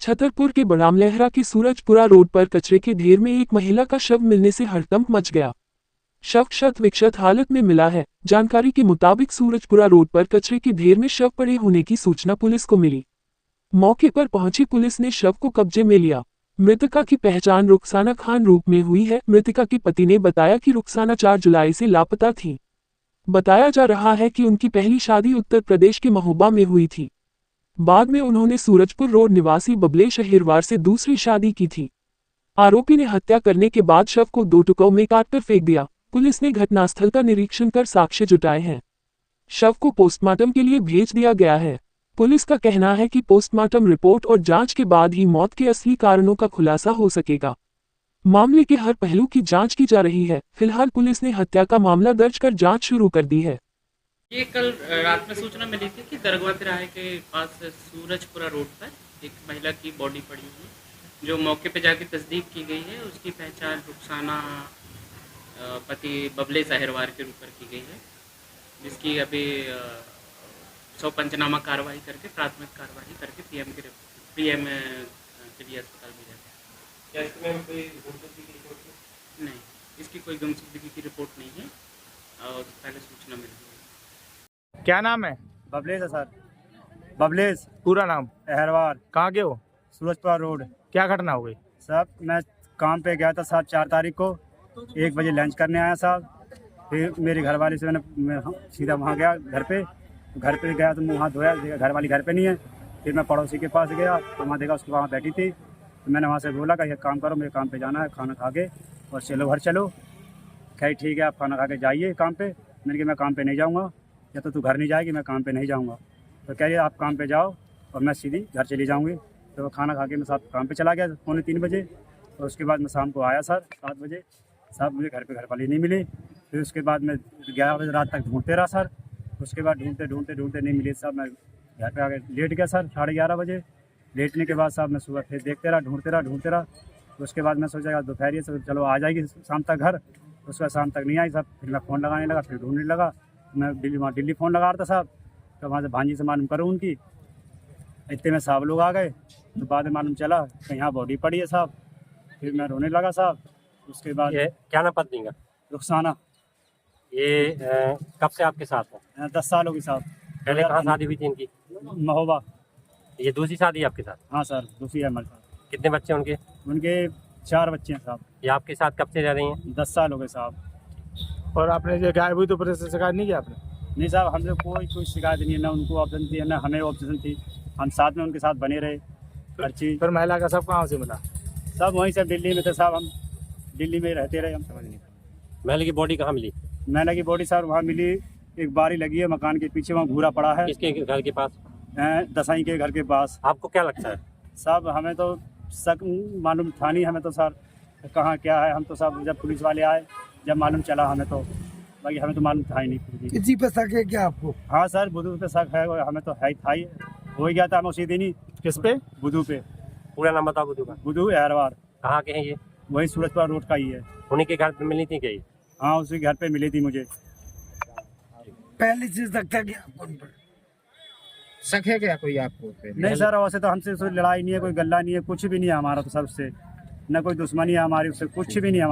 छतरपुर के बड़ामलहरा के सूरजपुरा रोड पर कचरे के ढेर में एक महिला का शव मिलने से हड़कंप मच गया। शव क्षत विक्षत हालत में मिला है। जानकारी के मुताबिक सूरजपुरा रोड पर कचरे के ढेर में शव पड़े होने की सूचना पुलिस को मिली। मौके पर पहुंची पुलिस ने शव को कब्जे में लिया। मृतका की पहचान रुखसाना खान रूप में हुई है। मृतका के पति ने बताया कि रुखसाना 4 जुलाई से लापता थी। बताया जा रहा है कि उनकी पहली शादी उत्तर प्रदेश के महोबा में हुई थी। बाद में उन्होंने सूरजपुर रोड निवासी बबलेश अहिरवार से दूसरी शादी की थी। आरोपी ने हत्या करने के बाद शव को 2 टुकड़ों में काटकर फेंक दिया। पुलिस ने घटनास्थल का निरीक्षण कर साक्ष्य जुटाए हैं। शव को पोस्टमार्टम के लिए भेज दिया गया है। पुलिस का कहना है कि पोस्टमार्टम रिपोर्ट और जांच के बाद ही मौत के असली कारणों का खुलासा हो सकेगा। मामले के हर पहलू की जांच की जा रही है। फिलहाल पुलिस ने हत्या का मामला दर्ज कर जांच शुरू कर दी है। ये कल रात में सूचना मिली थी कि दरगाह तिराहे के पास सूरजपुरा रोड पर एक महिला की बॉडी पड़ी हुई, जो मौके पर जाके तस्दीक की गई है। उसकी पहचान रुखसाना पति बबलेश अहिरवार के रूप में की गई है, जिसकी अभी पंचनामा कार्रवाई करके प्राथमिक कार्रवाई करके पीएम के लिए अस्पताल भेजा गया। क्या इसमें कोई गुमशुदगी की रिपोर्ट नहीं, इसकी कोई गुमशुदगी की रिपोर्ट नहीं है और पहले सूचना मिल गई। क्या नाम है? बबलेश है सर, बबलेश पूरा नाम? अहरवार। कहाँ के हो? सूरजपुरा रोड। क्या घटना हो गई? साहब मैं काम पे गया था साहब 4 तारीख को 1 बजे लंच करने आया साहब। फिर मेरी घरवाली से मैं सीधा वहाँ गया घर पे गया तो मुँह हाथ धोया, घरवाली घर पे नहीं है। फिर मैं पड़ोसी के पास गया तो वहाँ देखा उसकी वहाँ बैठी थी। तो मैंने वहाँ से बोला कि ये काम करो, मेरे काम पे जाना है, खाना खा के और चलो घर चलो। खैर ठीक है, आप खाना खा के जाइए काम पे। मैंने कहा मैं काम पे नहीं जाऊँगा, या तो तू घर नहीं जाएगी, मैं काम पे नहीं जाऊँगा। तो कह रही आप काम पे जाओ और मैं सीधी घर चली जाऊँगी। तो वो खाना खा के मैं साहब काम पे चला गया 2:45 बजे। और उसके बाद मैं शाम को आया सर 7 बजे। साहब मुझे घर पे घरवाली नहीं मिली। फिर उसके बाद मैं 11 बजे रात तक ढूंढते रहा सर। उसके बाद ढूंढते नहीं मिली साहब। मैं घर पे आके लेट गया सर 11:30 बजे। लेटने के बाद साहब मैं सुबह फिर देखते रहा, ढूंढते रहा। उसके बाद मैं सोचा दोपहर से चलो आ जाएगी शाम तक घर। उसके बाद शाम तक नहीं आई साहब। फिर मैं फ़ोन लगाने लगा, फिर ढूंढने लगा। मैं दिल्ली फ़ोन लगा रहा था साहब। तो वहाँ से भांजी से मालूम करूँ उनकी, इतने में साहब लोग आ गए। तो बाद में मालूम चला कि यहाँ बॉडी पड़ी है साहब। फिर मैं रोने लगा साहब। उसके बाद क्या नाम पत्नी का? रुखसाना। ये कब से आपके साथ है? 10 साल हो गई साहब। पहले कहाँ शादी हुई थी इनकी? महोबा। ये दूसरी शादी है आपके साथ? हाँ सर, दूसरी है हमारे साथ। कितने बच्चे उनके? उनके 4 बच्चे हैं साहब। ये आपके साथ कब से रह रही हैं? 10 साल हो गए साहब। और आपने जो गायब हुई तो पुलिस से शिकायत नहीं किया आपने? नहीं साहब, हमसे कोई शिकायत नहीं है, ना उनको ऑप्शन थी ना हमें ऑप्शन थी। हम साथ में उनके साथ बने रहे हर चीज़। फिर महिला का सब कहाँ से मिला? सब वहीं से दिल्ली में थे साहब। हम दिल्ली में रहते रहे। हम समझ नहीं। महिला की बॉडी कहाँ मिली? महिला की बॉडी सर वहाँ मिली, एक बारी लगी है मकान के पीछे, वहाँ भूरा पड़ा है। किसके घर के पास? दसाई के घर के पास। आपको क्या लगता है? साहब हमें तो शक मालूम था नहीं, हमें तो सर कहाँ क्या है। हम तो साहब जब पुलिस वाले आए, जब मालूम चला हमें तो, बाकी हमें तो मालूम था ही नहीं। किसी पे शक है क्या आपको? हाँ सर, बुद्धू पे शक है, हमें तो है था ही, हो ही गया था। हम उसी दिन ही। किस पे? बुद्धू पे। पूरा नाम बताओ बुद्धू का। बुद्धू अहरवार। कहाँ के हैं ये? वही सूरजपुरा रोड का ही है। उन्हीं के घर पे मिली थी क्या ये? हाँ, उसी घर पे मिली थी मुझे। पहले से शक था क्या आपको? शक है क्या कोई आपको? नहीं सर, वैसे तो हमसे लड़ाई नहीं है, कोई गल्ला नहीं है, कुछ भी नहीं है हमारा तो। सबसे न कोई दुश्मनी है हमारी, उससे कुछ भी नहीं है।